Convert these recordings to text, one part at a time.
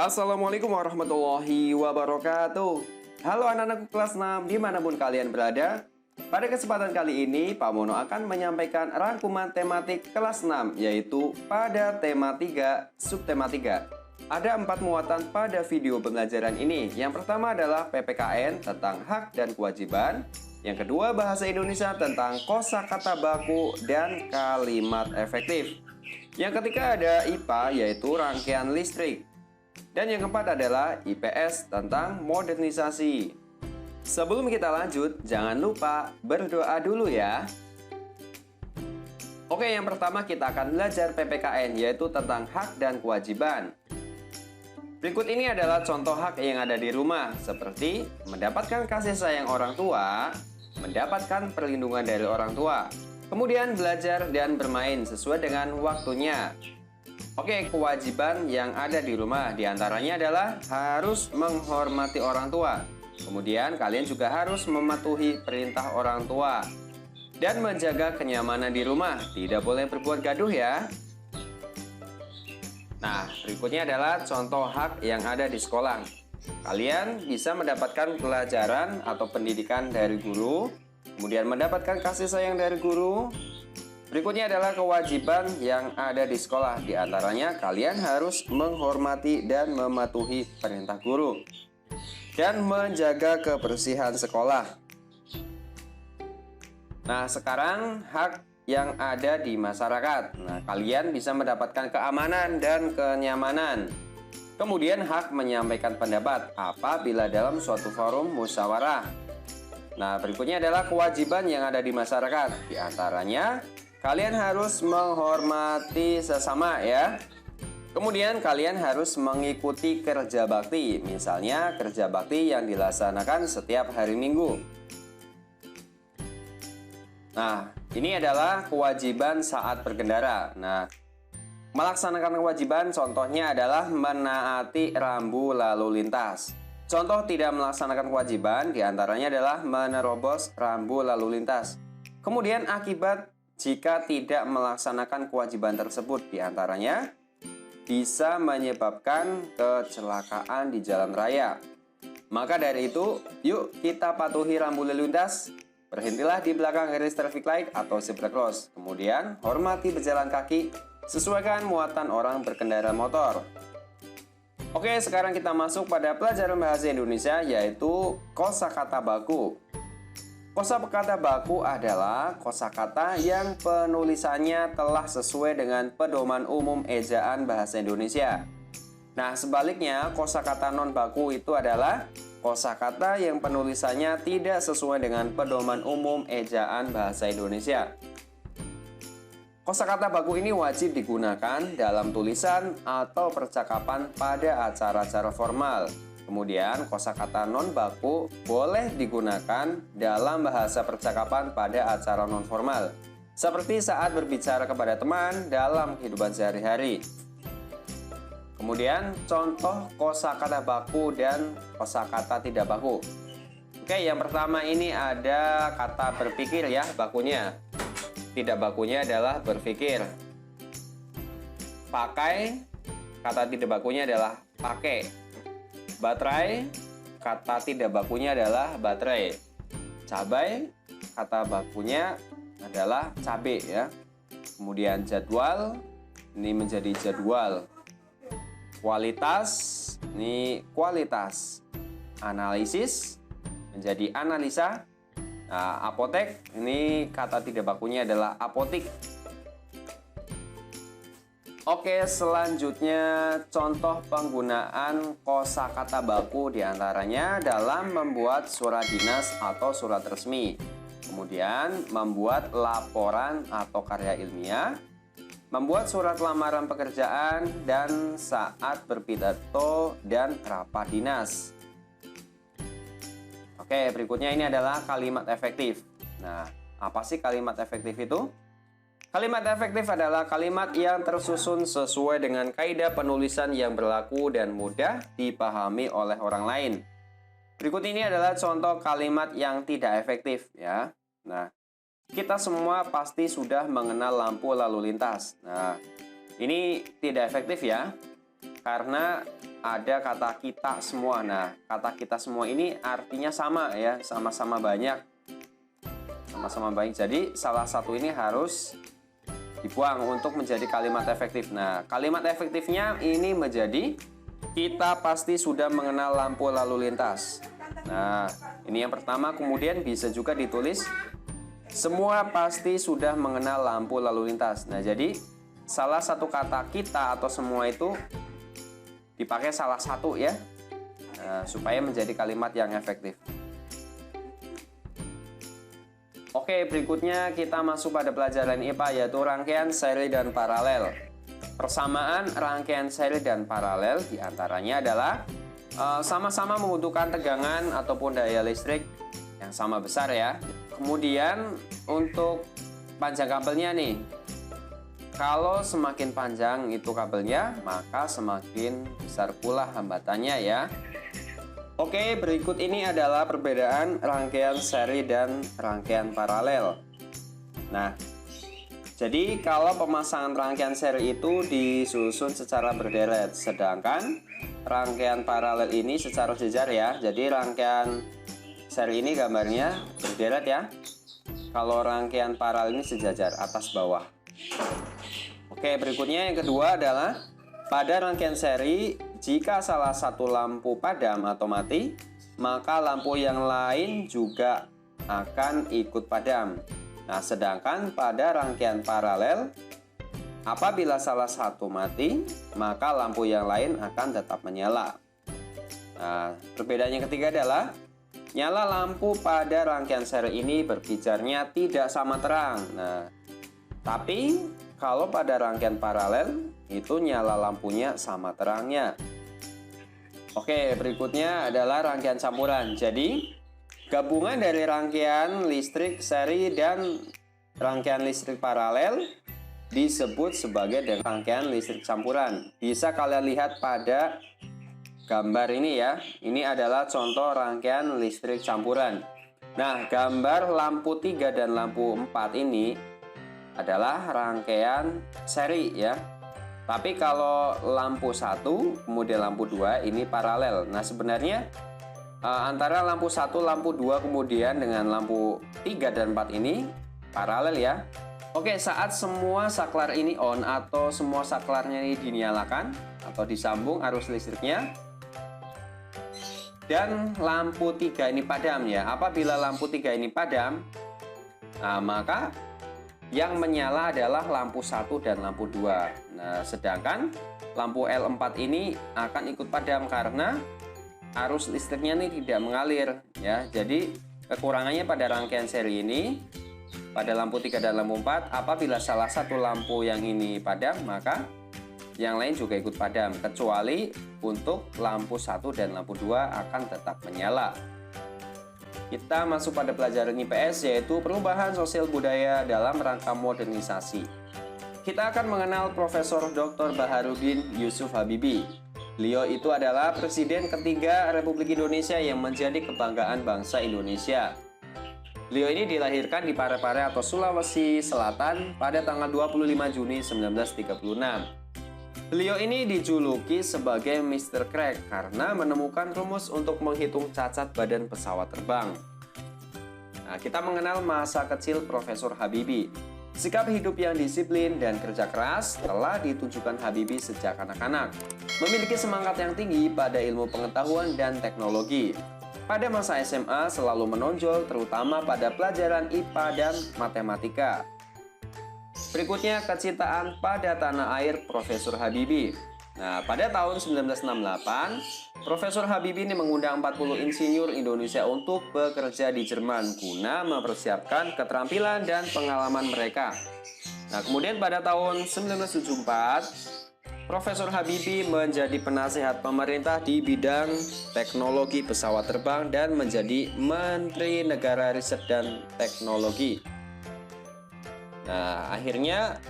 Assalamualaikum warahmatullahi wabarakatuh. Halo anak-anakku kelas 6 dimanapun kalian berada. Pada kesempatan kali ini Pak Mono akan menyampaikan rangkuman tematik kelas 6, yaitu pada tema 3, subtema 3. Ada 4 muatan pada video pembelajaran ini. Yang pertama adalah PPKN tentang hak dan kewajiban. Yang kedua bahasa Indonesia tentang kosakata baku dan kalimat efektif. Yang ketiga ada IPA yaitu rangkaian listrik. Dan yang keempat adalah IPS tentang modernisasi. Sebelum kita lanjut, jangan lupa berdoa dulu ya. Oke, yang pertama kita akan belajar PPKN yaitu tentang hak dan kewajiban. Berikut ini adalah contoh hak yang ada di rumah, seperti mendapatkan kasih sayang orang tua, mendapatkan perlindungan dari orang tua, kemudian belajar dan bermain sesuai dengan waktunya. Oke, kewajiban yang ada di rumah diantaranya adalah harus menghormati orang tua. Kemudian kalian juga harus mematuhi perintah orang tua dan menjaga kenyamanan di rumah. Tidak boleh berbuat gaduh ya. Nah, berikutnya adalah contoh hak yang ada di sekolah. Kalian bisa mendapatkan pelajaran atau pendidikan dari guru, kemudian mendapatkan kasih sayang dari guru. Berikutnya adalah kewajiban yang ada di sekolah. Di antaranya kalian harus menghormati dan mematuhi perintah guru dan menjaga kebersihan sekolah. Nah, sekarang hak yang ada di masyarakat. Nah, kalian bisa mendapatkan keamanan dan kenyamanan. Kemudian hak menyampaikan pendapat apabila dalam suatu forum musyawarah. Nah, berikutnya adalah kewajiban yang ada di masyarakat. Di antaranya kalian harus menghormati sesama ya. Kemudian kalian harus mengikuti kerja bakti. Misalnya kerja bakti yang dilaksanakan setiap hari Minggu. Nah, ini adalah kewajiban saat berkendara. Nah, melaksanakan kewajiban contohnya adalah menaati rambu lalu lintas. Contoh tidak melaksanakan kewajiban diantaranya adalah menerobos rambu lalu lintas. Kemudian akibat jika tidak melaksanakan kewajiban tersebut diantaranya bisa menyebabkan kecelakaan di jalan raya. Maka dari itu, yuk kita patuhi rambu lalu lintas. Berhentilah di belakang garis traffic light atau zebra cross. Kemudian hormati berjalan kaki, sesuaikan muatan orang berkendara motor. Oke, sekarang kita masuk pada pelajaran bahasa Indonesia yaitu kosakata baku. Kosakata baku adalah kosakata yang penulisannya telah sesuai dengan pedoman umum ejaan bahasa Indonesia. Nah, sebaliknya kosakata non baku itu adalah kosakata yang penulisannya tidak sesuai dengan pedoman umum ejaan bahasa Indonesia. Kosakata baku ini wajib digunakan dalam tulisan atau percakapan pada acara-acara formal. Kemudian kosakata non baku boleh digunakan dalam bahasa percakapan pada acara non formal, seperti saat berbicara kepada teman dalam kehidupan sehari-hari. Kemudian contoh kosakata baku dan kosakata tidak baku. Oke, yang pertama ini ada kata berpikir ya, bakunya. Tidak bakunya adalah berpikir. Pakai, kata tidak bakunya adalah pakai. Baterai, kata tidak bakunya adalah baterai. Cabai, kata bakunya adalah cabai ya. Kemudian jadwal, ini menjadi jadwal. Kualitas, ini kualitas. Analisis, menjadi analisa. Nah, apotek, ini kata tidak bakunya adalah apotik. Oke, selanjutnya contoh penggunaan kosakata baku diantaranya dalam membuat surat dinas atau surat resmi. Kemudian membuat laporan atau karya ilmiah, membuat surat lamaran pekerjaan, dan saat berpidato dan rapat dinas. Oke, berikutnya ini adalah kalimat efektif. Nah, apa sih kalimat efektif itu? Kalimat efektif adalah kalimat yang tersusun sesuai dengan kaidah penulisan yang berlaku dan mudah dipahami oleh orang lain. Berikut ini adalah contoh kalimat yang tidak efektif ya. Nah, kita semua pasti sudah mengenal lampu lalu lintas. Nah, ini tidak efektif ya. karena ada kata kita semua. Nah, kata kita semua ini artinya sama ya, sama-sama banyak. Sama-sama baik. Jadi salah satu ini harus dibuang untuk menjadi kalimat efektif. Nah, kalimat efektifnya ini menjadi kita pasti sudah mengenal lampu lalu lintas. Nah, ini yang pertama. Kemudian bisa juga ditulis semua pasti sudah mengenal lampu lalu lintas. Nah, jadi salah satu kata kita atau semua itu dipakai salah satu ya, supaya menjadi kalimat yang efektif. Oke, berikutnya kita masuk pada pelajaran IPA, yaitu rangkaian seri dan paralel. Persamaan rangkaian seri dan paralel diantaranya adalah sama-sama membutuhkan tegangan ataupun daya listrik yang sama besar ya. Kemudian untuk panjang kabelnya nih, kalau semakin panjang itu kabelnya, maka semakin besar pula hambatannya ya. Oke, berikut ini adalah perbedaan rangkaian seri dan rangkaian paralel. Nah, jadi kalau pemasangan rangkaian seri itu disusun secara berderet, sedangkan rangkaian paralel ini secara sejajar ya. Jadi rangkaian seri ini gambarnya berderet ya. Kalau rangkaian paralel ini sejajar atas bawah. Oke, berikutnya yang kedua adalah pada rangkaian seri, jika salah satu lampu padam atau mati, maka lampu yang lain juga akan ikut padam. Nah, sedangkan pada rangkaian paralel, apabila salah satu mati, maka lampu yang lain akan tetap menyala. Nah, perbedaan yang ketiga adalah nyala lampu pada rangkaian seri ini berpijarnya tidak sama terang. Nah, tapi kalau pada rangkaian paralel itu nyala lampunya sama terangnya. Oke, berikutnya adalah rangkaian campuran. Jadi, gabungan dari rangkaian listrik seri dan rangkaian listrik paralel disebut sebagai rangkaian listrik campuran. Bisa kalian lihat pada gambar ini ya. Ini adalah contoh rangkaian listrik campuran. Nah, gambar lampu 3 dan lampu 4 ini adalah rangkaian seri ya. Tapi kalau lampu 1 kemudian lampu 2 ini paralel. Nah, sebenarnya antara lampu 1, lampu 2 kemudian dengan lampu 3 dan 4 ini paralel ya. Oke, saat semua saklar ini on atau semua saklarnya ini dinyalakan atau disambung arus listriknya, dan lampu 3 ini padam ya. Apabila lampu 3 ini padam, nah, maka yang menyala adalah lampu 1 dan lampu 2. Nah, sedangkan lampu L4 ini akan ikut padam karena arus listriknya ini tidak mengalir ya. Jadi kekurangannya pada rangkaian seri ini, pada lampu 3 dan lampu 4, apabila salah satu lampu yang ini padam, maka yang lain juga ikut padam, kecuali untuk lampu 1 dan lampu 2 akan tetap menyala. Kita masuk pada pelajaran IPS, yaitu perubahan sosial budaya dalam rangka modernisasi. Kita akan mengenal Profesor Dr. Baharudin Yusuf Habibie. Beliau itu adalah Presiden ketiga Republik Indonesia yang menjadi kebanggaan bangsa Indonesia. Beliau ini dilahirkan di Parepare atau Sulawesi Selatan pada tanggal 25 Juni 1936. Beliau ini dijuluki sebagai Mr. Crack karena menemukan rumus untuk menghitung cacat badan pesawat terbang. Nah, kita mengenal masa kecil Profesor Habibie. Sikap hidup yang disiplin dan kerja keras telah ditunjukkan Habibie sejak anak-anak. Memiliki semangat yang tinggi pada ilmu pengetahuan dan teknologi. Pada masa SMA selalu menonjol terutama pada pelajaran IPA dan matematika. Berikutnya, kecintaan pada tanah air Profesor Habibie. Nah, pada tahun 1968, Profesor Habibie ini mengundang 40 insinyur Indonesia untuk bekerja di Jerman guna mempersiapkan keterampilan dan pengalaman mereka. Nah, kemudian pada tahun 1974, Profesor Habibie menjadi penasehat pemerintah di bidang teknologi pesawat terbang dan menjadi Menteri Negara Riset dan Teknologi. Nah, akhirnya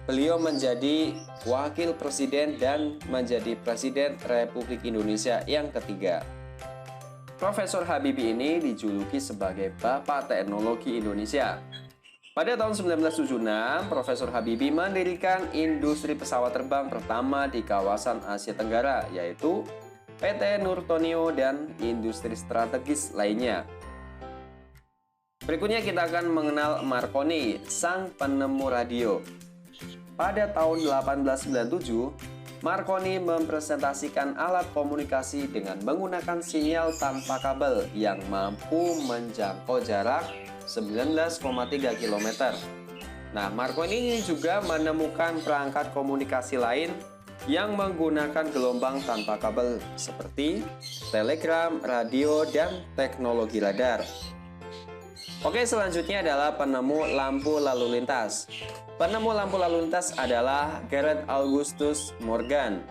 beliau menjadi wakil presiden dan menjadi presiden Republik Indonesia yang ketiga. Profesor Habibie ini dijuluki sebagai Bapak Teknologi Indonesia. Pada tahun 1976, Profesor Habibie mendirikan industri pesawat terbang pertama di kawasan Asia Tenggara, yaitu PT Nurtonio dan industri strategis lainnya. Berikutnya kita akan mengenal Marconi, sang penemu radio. Pada tahun 1897, Marconi mempresentasikan alat komunikasi dengan menggunakan sinyal tanpa kabel yang mampu menjangkau jarak 19,3 km. Nah, Marconi ini juga menemukan perangkat komunikasi lain yang menggunakan gelombang tanpa kabel seperti telegram, radio, dan teknologi radar. Oke, selanjutnya adalah penemu lampu lalu lintas. Penemu lampu lalu lintas adalah Gareth Augustus Morgan.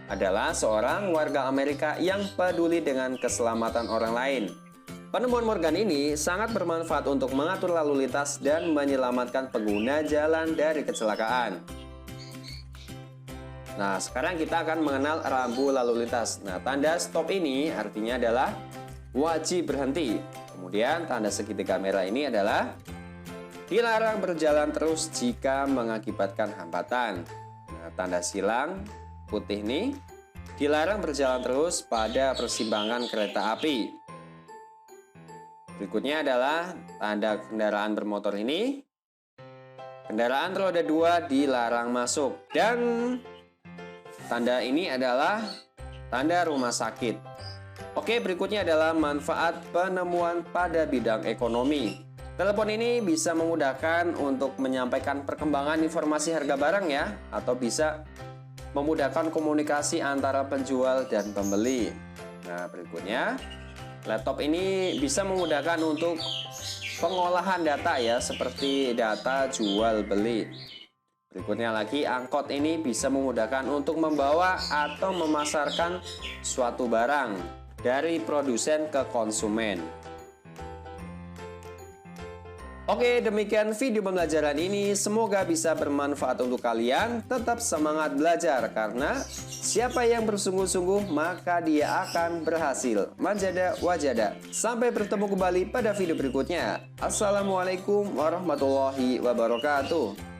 Adalah seorang warga Amerika yang peduli dengan keselamatan orang lain. Penemuan Morgan ini sangat bermanfaat untuk mengatur lalu lintas dan menyelamatkan pengguna jalan dari kecelakaan. Nah, sekarang kita akan mengenal rambu lalu lintas. Nah, tanda stop ini artinya adalah wajib berhenti. Kemudian tanda segitiga merah ini adalah dilarang berjalan terus jika mengakibatkan hambatan. Nah, tanda silang putih ini dilarang berjalan terus pada persimpangan kereta api. Berikutnya adalah tanda kendaraan bermotor ini. Kendaraan roda 2 dilarang masuk. Dan tanda ini adalah tanda rumah sakit. Oke, berikutnya adalah manfaat penemuan pada bidang ekonomi. Telepon ini bisa memudahkan untuk menyampaikan perkembangan informasi harga barang ya, atau bisa memudahkan komunikasi antara penjual dan pembeli. Nah, berikutnya laptop ini bisa memudahkan untuk pengolahan data ya, seperti data jual beli. Berikutnya lagi, angkot ini bisa memudahkan untuk membawa atau memasarkan suatu barang dari produsen ke konsumen. Oke, demikian video pembelajaran ini. Semoga bisa bermanfaat untuk kalian. Tetap semangat belajar karena siapa yang bersungguh-sungguh maka dia akan berhasil. Manjada wajada. Sampai bertemu kembali pada video berikutnya. Assalamualaikum warahmatullahi wabarakatuh.